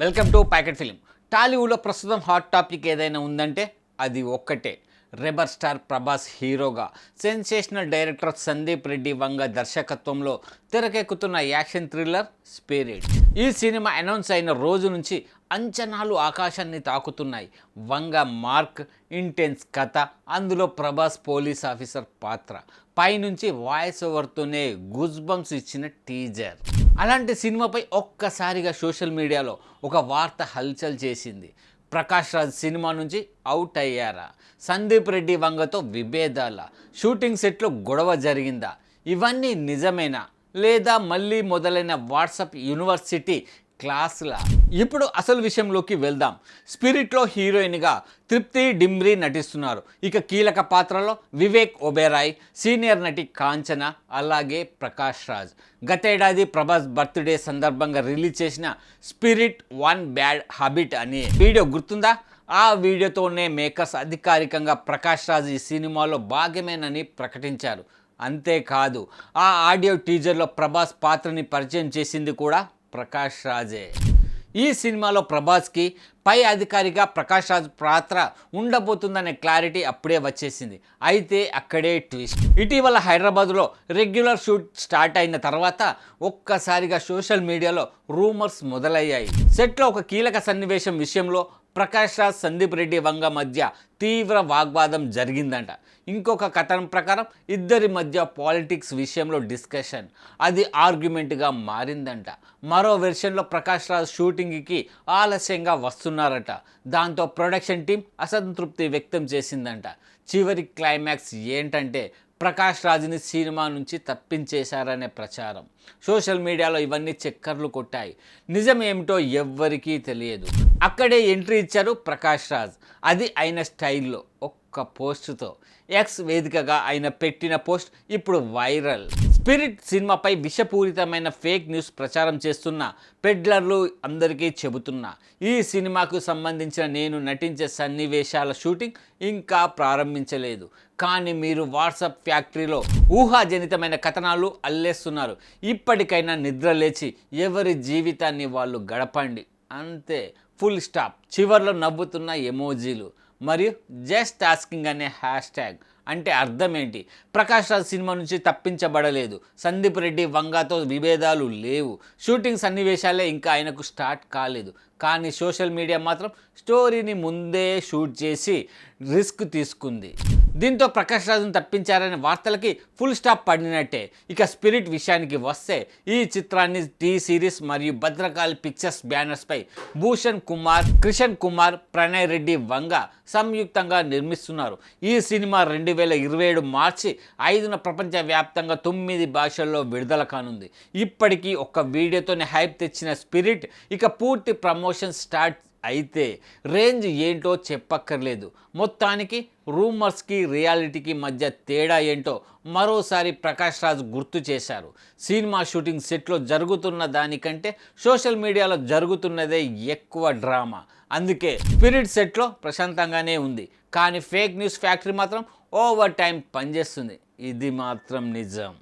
Welcome to packet film. టాలీవుడ్లో ప్రస్తుతం hot topic ఏదైనా ఉందంటే అది ఒక్కటే. రెబర్ స్టార్ ప్రభాస్ హీరోగా, సెన్సేషనల్ డైరెక్టర్ సందీప్ రెడ్డి వంగ దర్శకత్వంలో తెరకెక్కుతున్న యాక్షన్ థ్రిల్లర్ స్పిరిట్. ఈ సినిమా అనౌన్స్ అయిన రోజు నుంచి అంచనాలు ఆకాశాన్ని తాకుతున్నాయి. వంగ మార్క్, ఇంటెన్స్ కథ, అందులో ప్రభాస్ పోలీస్ ఆఫీసర్ పాత్ర, పైనుంచి వాయిస్ ఓవర్తోనే గూస్ బంప్స్ ఇచ్చిన టీజర్. అలాంటి సినిమాపై ఒక్కసారిగా సోషల్ మీడియాలో ఒక వార్త హల్చల్ చేసింది. ప్రకాష్ రాజ్ సినిమా నుంచి అవుట్ అయ్యారా? సందీప్ రెడ్డి వంగతో విభేదాల? షూటింగ్ సెట్లో గొడవ జరిగిందా? ఇవన్నీ నిజమేనా, లేదా మళ్ళీ మొదలైన వాట్సాప్ యూనివర్సిటీ క్లాసులా? ఇప్పుడు అసలు విషయంలోకి వెళ్దాం. స్పిరిట్లో హీరోయిన్గా తృప్తి డిమ్రీ నటిస్తున్నారు. ఇక కీలక పాత్రలో వివేక్ ఒబెరాయ్, సీనియర్ నటి కాంచన, అలాగే ప్రకాష్ రాజ్. గతేడాది ప్రభాస్ బర్త్డే సందర్భంగా రిలీజ్ చేసిన స్పిరిట్ వన్ బ్యాడ్ హ్యాబిట్ అనే వీడియో గుర్తుందా? ఆ వీడియోతోనే మేకర్స్ అధికారికంగా ప్రకాష్ రాజ్ ఈ సినిమాలో భాగమేనని ప్రకటించారు. అంతేకాదు, ఆ ఆడియో టీజర్లో ప్రభాస్ పాత్రని పరిచయం చేసింది కూడా ప్రకాష్ రాజే. ఈ సినిమాలో ప్రభాస్కి పై అధికారిగా ప్రకాష్ రాజ్ పాత్ర ఉండబోతుందనే క్లారిటీ అప్పుడే వచ్చేసింది. అయితే అక్కడే ట్విస్ట్. ఇటీవల హైదరాబాద్లో రెగ్యులర్ షూట్ స్టార్ట్ అయిన తర్వాత ఒక్కసారిగా సోషల్ మీడియాలో రూమర్స్ మొదలయ్యాయి. సెట్లో ఒక కీలక సన్నివేశం విషయంలో ప్రకాష్ రాజ్, సందీప్ రెడ్డి వంగ మధ్య తీవ్ర వాగ్వాదం జరిగిందంట. ఇంకొక కథనం ప్రకారం ఇద్దరి మధ్య పాలిటిక్స్ విషయంలో డిస్కషన్, అది ఆర్గ్యుమెంట్గా మారిందంట. మరో వెర్షన్లో ప్రకాష్ రాజ్ షూటింగ్కి ఆలస్యంగా వస్తున్నారట. దాంతో ప్రొడక్షన్ టీం అసంతృప్తి వ్యక్తం చేసిందంట. చివరి క్లైమాక్స్ ఏంటంటే ప్రకాష్ రాజ్ని సినిమా నుంచి తప్పించేశారనే ప్రచారం. సోషల్ మీడియాలో ఇవన్నీ చక్కర్లు కొట్టాయి. నిజం ఏమిటో ఎవ్వరికీ తెలియదు. అక్కడే ఎంట్రీ ఇచ్చారు ప్రకాష్ రాజ్. అది ఆయన స్టైల్లో ఒక్క పోస్టుతో. ఎక్స్ వేదికగా ఆయన పెట్టిన పోస్ట్ ఇప్పుడు వైరల్. స్పిరిట్ సినిమాపై విషపూరితమైన ఫేక్ న్యూస్ ప్రచారం చేస్తున్న పెడ్లర్లు అందరికీ చెబుతున్నా, ఈ సినిమాకు సంబంధించిన నేను నటించే సన్నివేశాల షూటింగ్ ఇంకా ప్రారంభించలేదు. కానీ మీరు వాట్సాప్ ఫ్యాక్టరీలో ఊహాజనితమైన కథనాలు అల్లేస్తున్నారు. ఇప్పటికైనా నిద్ర లేచి ఎవరి జీవితాన్ని వాళ్ళు గడపండి, అంతే. Full stop. చివర్లో నవ్వుతున్న ఎమోజీలు మరియు జస్ట్ ఆస్కింగ్ అనే హ్యాష్ ట్యాగ్. అంటే అర్థం ఏంటి? ప్రకాష్ రాజ్ సినిమా నుంచి తప్పించబడలేదు. సందీప్ రెడ్డి వంగతో విభేదాలు లేవు. షూటింగ్ సన్నివేశాలే ఇంకా ఆయనకు స్టార్ట్ కాలేదు. కానీ సోషల్ మీడియా మాత్రం స్టోరీని ముందే షూట్ చేసి రిస్క్ తీసుకుంది. దీంతో ప్రకాష్ రాజ్ను తప్పించారనే వార్తలకి ఫుల్ స్టాప్ పడినట్టే. ఇక స్పిరిట్ విషయానికి వస్తే, ఈ చిత్రాన్ని టీ సిరీస్ మరియు భద్రకాళి పిక్చర్స్ బ్యానర్స్పై భూషణ్ కుమార్, క్రిషన్ కుమార్, ప్రణయ్ రెడ్డి వంగ సంయుక్తంగా నిర్మిస్తున్నారు. ఈ సినిమా 2027 మార్చి 5న ప్రపంచవ్యాప్తంగా 9 భాషల్లో విడుదల కానుంది. ఇప్పటికీ ఒక్క వీడియోతోనే హైప్ తెచ్చిన స్పిరిట్ ఇక పూర్తి ప్రమోషన్ స్టార్ట్ అయితే రేంజ్ ఏంటో చెప్పక్కర్లేదు. మొత్తానికి రూమర్స్కి రియాలిటీకి మధ్య తేడా ఏంటో మరోసారి ప్రకాష్ రాజ్ గుర్తు చేశారు. సినిమా షూటింగ్ సెట్లో జరుగుతున్న దానికంటే సోషల్ మీడియాలో జరుగుతున్నదే ఎక్కువ డ్రామా. అందుకే స్పిరిట్ సెట్లో ప్రశాంతంగానే ఉంది. కానీ ఫేక్ న్యూస్ ఫ్యాక్టరీ మాత్రం ఓవర్ టైం పనిచేస్తుంది. ఇది మాత్రం నిజం.